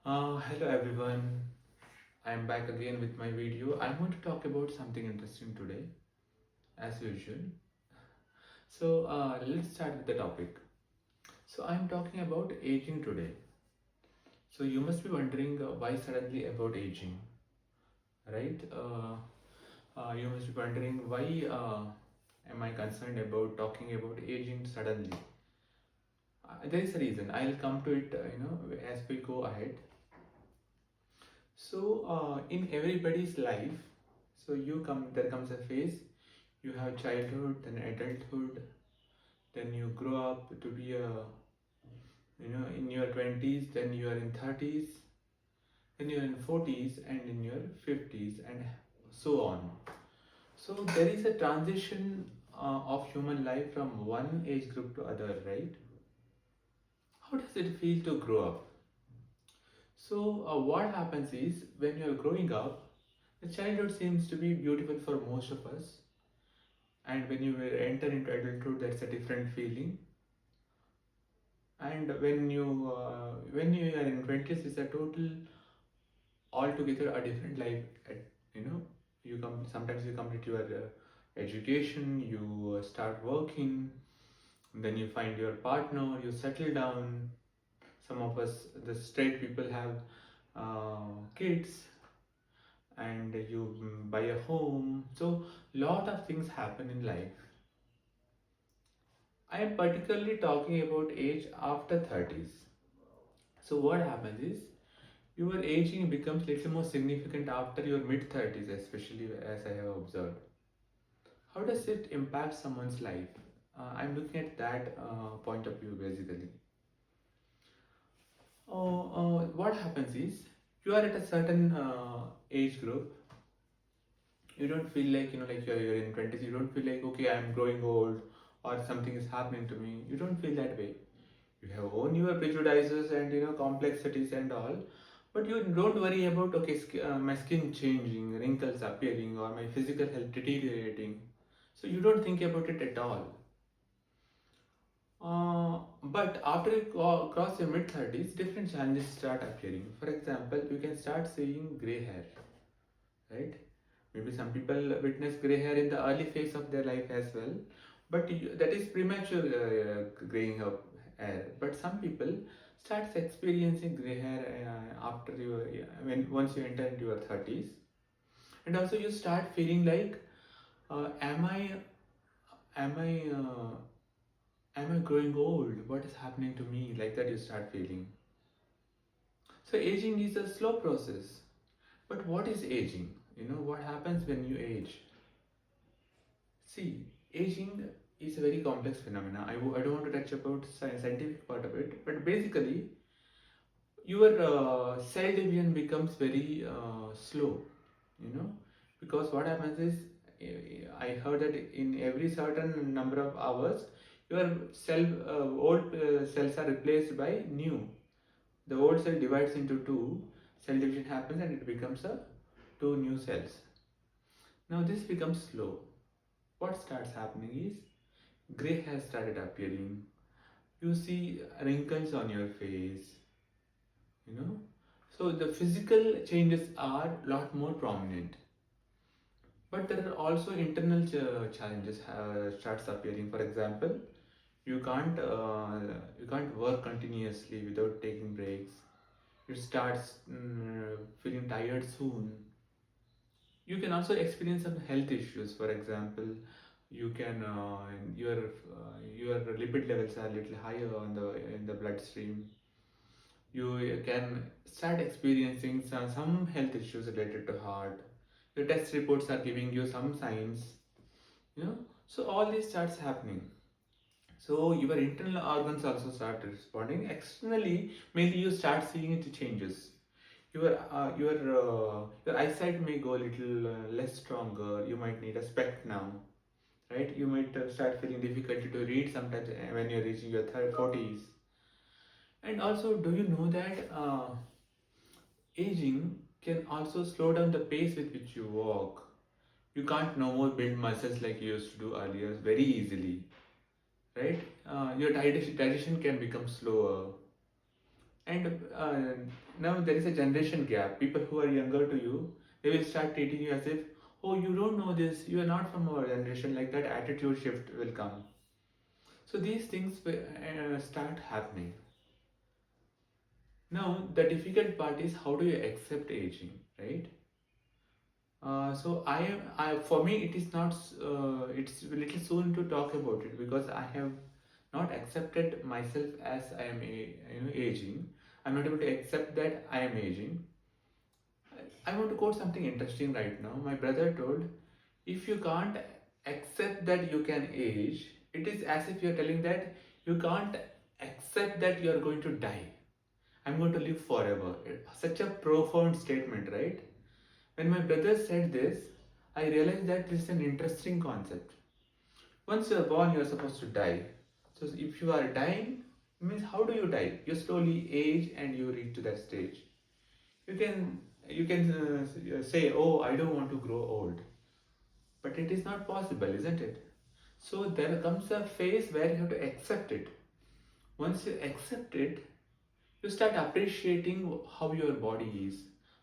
Hello everyone, I am back again with my video. I want to talk about something interesting today, as usual. So let's start with the topic. So I am talking about aging today. So you must be wondering why suddenly about aging, right? You must be wondering why am I concerned about talking about aging suddenly? There is a reason. I'll come to it, as we go ahead. So in everybody's life, there comes a phase. You have childhood, then adulthood, then you grow up to be in your 20s, then you are in 30s, then you are in 40s, and in your 50s, and so on. So there is a transition of human life from one age group to other, right? How does it feel to grow up? So what happens is when you are growing up, the childhood seems to be beautiful for most of us, and when you enter into adulthood, that's a different feeling. And when you are in 20s, it's a total altogether a different life. You know, you come sometimes you complete your education, you start working, then you find your partner, you settle down. Some of us, the straight people, have kids, and you buy a home. So lot of things happen in life. I am particularly talking about age after 30s. So what happens is your aging becomes little more significant after your mid 30s, especially as I have observed. How does it impact someone's life? I'm looking at that point of view basically. What happens is you are at a certain age group. You don't feel like like you're in 20s. You don't feel like okay, I'm growing old or something is happening to me. You don't feel that way. You have own your prejudices and complexities and all, but you don't worry about okay, my skin changing, wrinkles appearing, or my physical health deteriorating. So you don't think about it at all. But after you cross your mid 30s, different challenges start appearing. For example, you can start seeing gray hair, right? Maybe some people witness gray hair in the early phase of their life as well, but that is premature graying of hair. But some people starts experiencing gray hair after when once you enter into your 30s, and also you start feeling like, am I growing old? What is happening to me? Like that, you start feeling. So aging is a slow process. But what is aging? What happens when you age? See, aging is a very complex phenomena. I don't want to touch about scientific part of it, but basically, your cell division becomes very slow. You know, because what happens is, I heard that in every certain number of hours, your old cells are replaced by new. The old cell divides into two. Cell division happens, and it becomes a two new cells. Now this becomes slow. What starts happening is gray hair started appearing. You see wrinkles on your face, you know. So the physical changes are a lot more prominent. But there are also internal challenges starts appearing. For example, you can't work continuously without taking breaks. You start feeling tired soon. You can also experience some health issues. For example, you can your lipid levels are a little higher on the in the bloodstream. You can start experiencing some health issues related to heart. Your test reports are giving you some signs, so all this starts happening. So your internal organs also start responding. Externally, maybe you start seeing it changes. Your eyesight may go a little less stronger. You might need a spec now, right? You might start feeling difficulty to read sometimes when you're reaching your 40s. And also, do you know that aging can also slow down the pace with which you walk? You can't no more build muscles like you used to do earlier very easily, right? Your digestion can become slower, And now there is a generation gap. People who are younger to you, they will start treating you as if, oh, you don't know this, you are not from our generation. Like that attitude shift will come. So these things will start happening. Now the difficult part is how do you accept aging, right? So for me it is not it's a little soon to talk about it because I have not accepted myself as I am aging. I'm not able to accept that I am aging. I want to quote something interesting right now. My brother told, if you can't accept that you can age, it is as if you're telling that you can't accept that you're going to die. I'm going to live forever. Such a profound statement, right? When my brother said this, I realized that this is an interesting concept. Once you're born, you're supposed to die. So if you are dying, means how do you die? You slowly age and you reach to that stage. You can say, oh, I don't want to grow old, but it is not possible, isn't it? So there comes a phase where you have to accept it. Once you accept it, you start appreciating how your body is,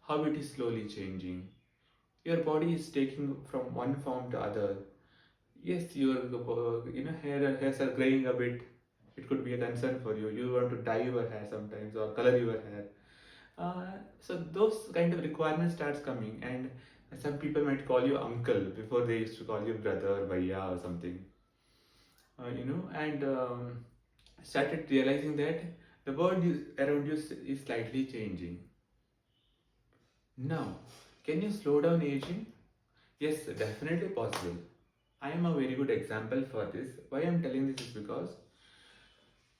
how it is slowly changing. Your body is taking from one form to other. Yes, your hairs are graying a bit. It could be a concern for you. You want to dye your hair sometimes or color your hair. So those kind of requirements starts coming, and some people might call you uncle before they used to call you brother or bhaiya or something. And started realizing that the world around you is slightly changing. Now, can you slow down aging? Yes, definitely possible. I am a very good example for this. Why I am telling this is because,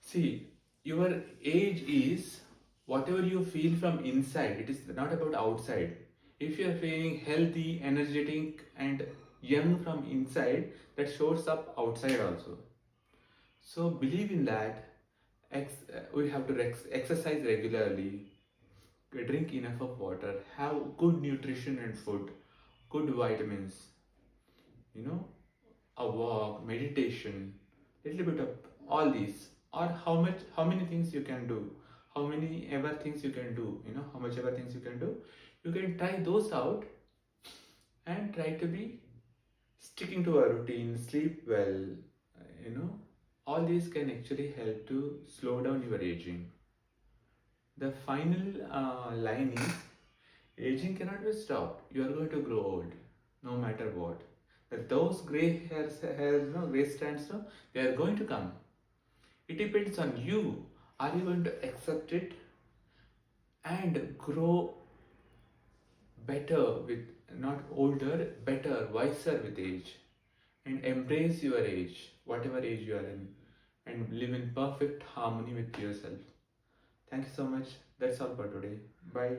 see, your age is whatever you feel from inside. It is not about outside. If you are feeling healthy, energetic, and young from inside, that shows up outside also. So believe in that. We have to exercise regularly, drink enough of water, have good nutrition and food, good vitamins, you know, a walk, meditation, little bit of all these, or how many things you can do, how many ever things you can do, how much ever things you can do, you can try those out and try to be sticking to a routine, sleep well, all these can actually help to slow down your aging. The final line is aging cannot be stopped. You are going to grow old, no matter what. That those gray strands, no, they are going to come. It depends on you. Are you going to accept it and grow better with, not older, better, wiser with age, and embrace your age, whatever age you are in, and live in perfect harmony with yourself. Thank you so much. That's all for today. Bye.